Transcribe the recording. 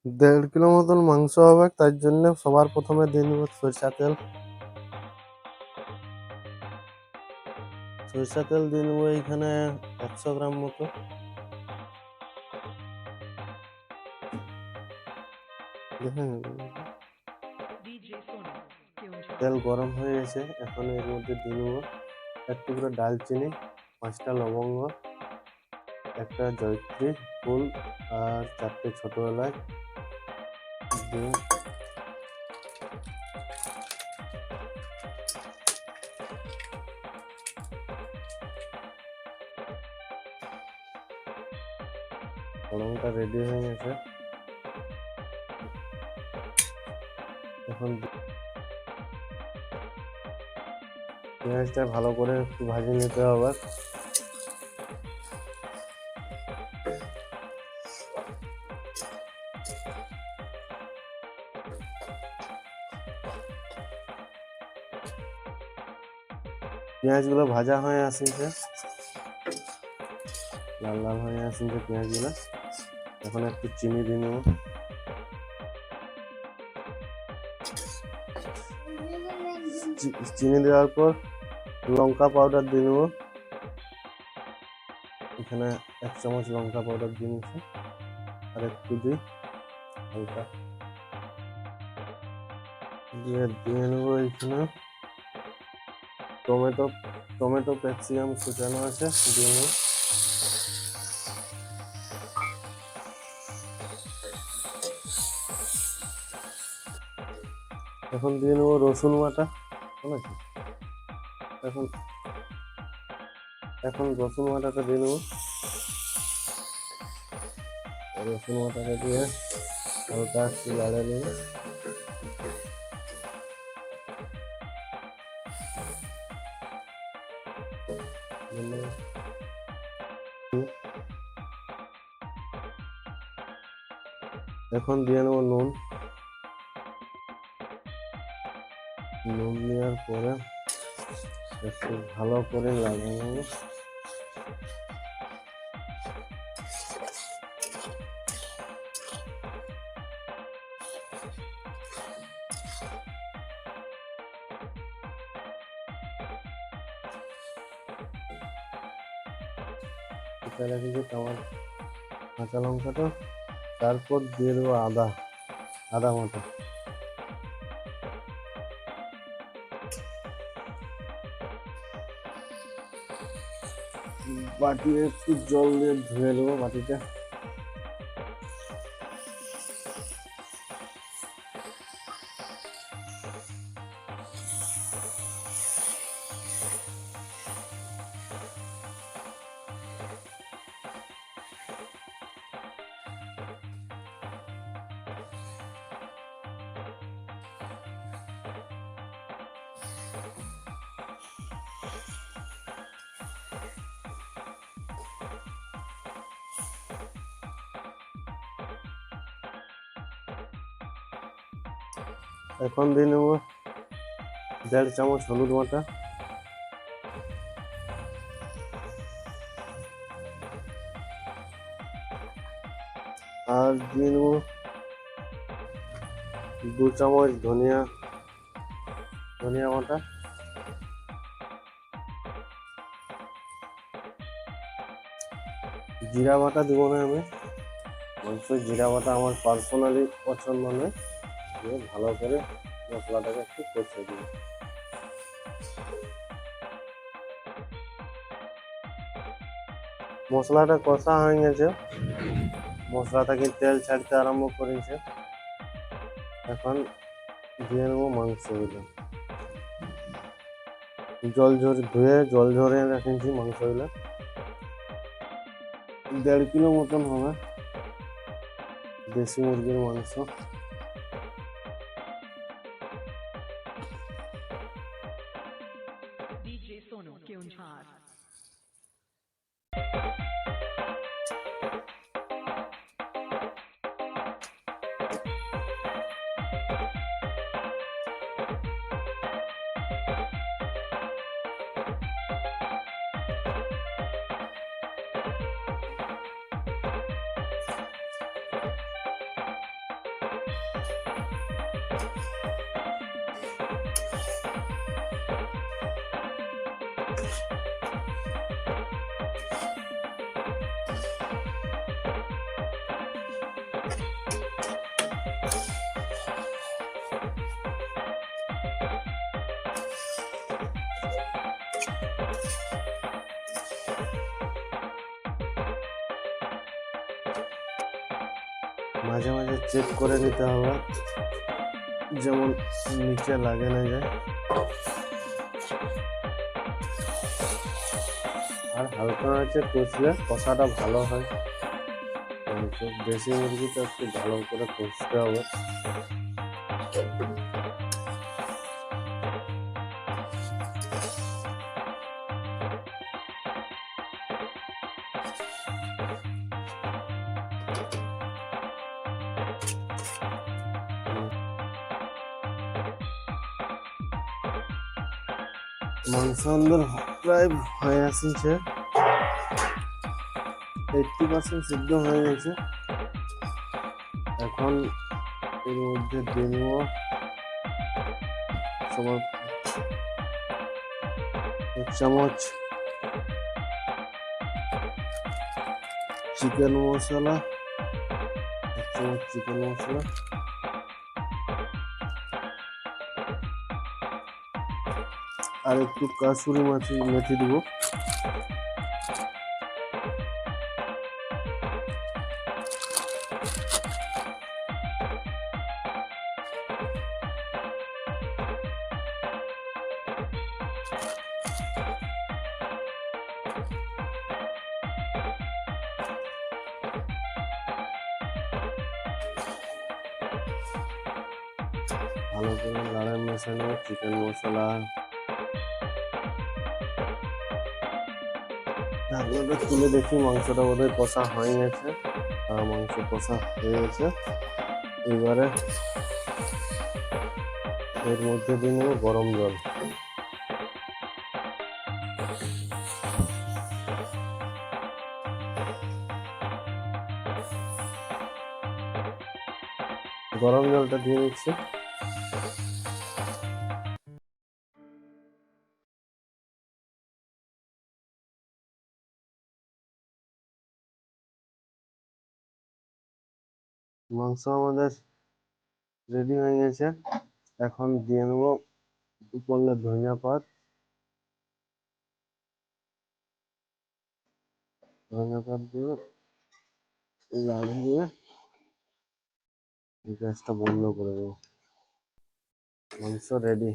1.5 kilo মতন মাংস হবে, তার জন্য সবার প্রথমে দিয়ে নেব সরিষা তেল। সরিষা তেল দিয়ে নেবো এইখানে 100 গ্রাম মতো। দেখেন তেল গরম হয়ে গেছে, এখন এর মধ্যে দিয়ে নেবো 1 টুকরো ডালচিনি, 5টা লবঙ্গ, 1টা জয়ত্রী ফুল আর 4টে ছোট এলাচ দিয়ে ফোড়নটা রেডি হয়ে গেছে। এখন পেঁয়াজটা ভালো করে একটু ভাজে নিতে হবে। পেঁয়াজগুলো ভাজা হয়ে আসছে, লাল লাল হয়ে আসছে পেঁয়াজগুলো। এখন একটু চিনি দিয়ে নেব। চিনি দেওয়ার পর লঙ্কা পাউডার দিয়ে নেব। এখানে 1 চামচ লঙ্কা পাউডার দিয়ে নিচ্ছি, আর একটু দিই হালকা দিয়ে নেবো। এখানে টমেটো ক্যাপসিকাম কুচানো আছে, দিয়ে নেব। এখন দিয়ে নেবো রসুন বাটা। ঠিক আছে, এখন রসুন বাটাটা দিয়ে নেবো। রসুন বাটাটা দিয়ে হালকা একটু লাড়ে নেব। এখন দিয়ে নেবো নুন। নুন দেওয়ার পরে একটু ভালো করে লাগিয়ে নেব। রেখেছি কাঁচা লঙ্কাটা, তারপর দিয়ে দেবো আদা বাটা। বাটি একটু জল দিয়ে ধুয়ে দেবো বাটিটা। এখন দিয়ে নেবো 1.5 চামচ হলুদ বাটা, আর দিয়ে নেবো 2 চামচ ধনিয়া বাটা। জিরা বাটা দিব না আমি, অবশ্যই জিরা বাটা আমার পার্সোনালি পছন্দ নয়। দিয়ে ভালো করে মশলাটাকে একটু কষে দিই। মশলাটা কষা হয়ে গেছে, মশলা থেকে তেল ছাড়তে আরম্ভ করেছে। এখন দিয়ে নেবো মাংসগুলো। জল ঝরে রেখেছি মাংসগুলো। 1.5 কিলো মতন হবে দেশি মুরগির মাংস। মাঝে মাঝে চেক করে নিতে হবে, যেমন নিচে লাগে না যায়। আর হালকা আঁচে কষলে কষাটা ভালো হয়। কিন্তু দেশি মুরগিটা একটু ভালো করে কষতে হবে। মাংস আমাদের প্রায় হয়ে আসছে, 80% সিদ্ধ হয়ে গেছে। এখন এর মধ্যে দিয়ে নেব তোমার 1 চামচ চিকেন মশলা, 1 চামচ চিকেন মশলা, আর একটু কাসুরি মেথি দিব। ভালো করে নাড়া মেশানো চিকেন মশলা, ঢাকনাটা তুলে দেখি মাংসটা বোধহয় কষা হয়ে গেছে। মাংস কষা হয়ে গেছে। এবারে এর মধ্যে দিয়ে নেব গরম জল। গরম জলটা দিয়ে নিচ্ছি। মাংস আমাদের রেডি হয়ে গেছে। এখন দিয়ে নেব উপরে ধনিয়া পাত। ধনিয়া পাত দিয়ে লাগিয়ে গ্যাসটা বন্ধ করে দেবো। মাংস রেডি।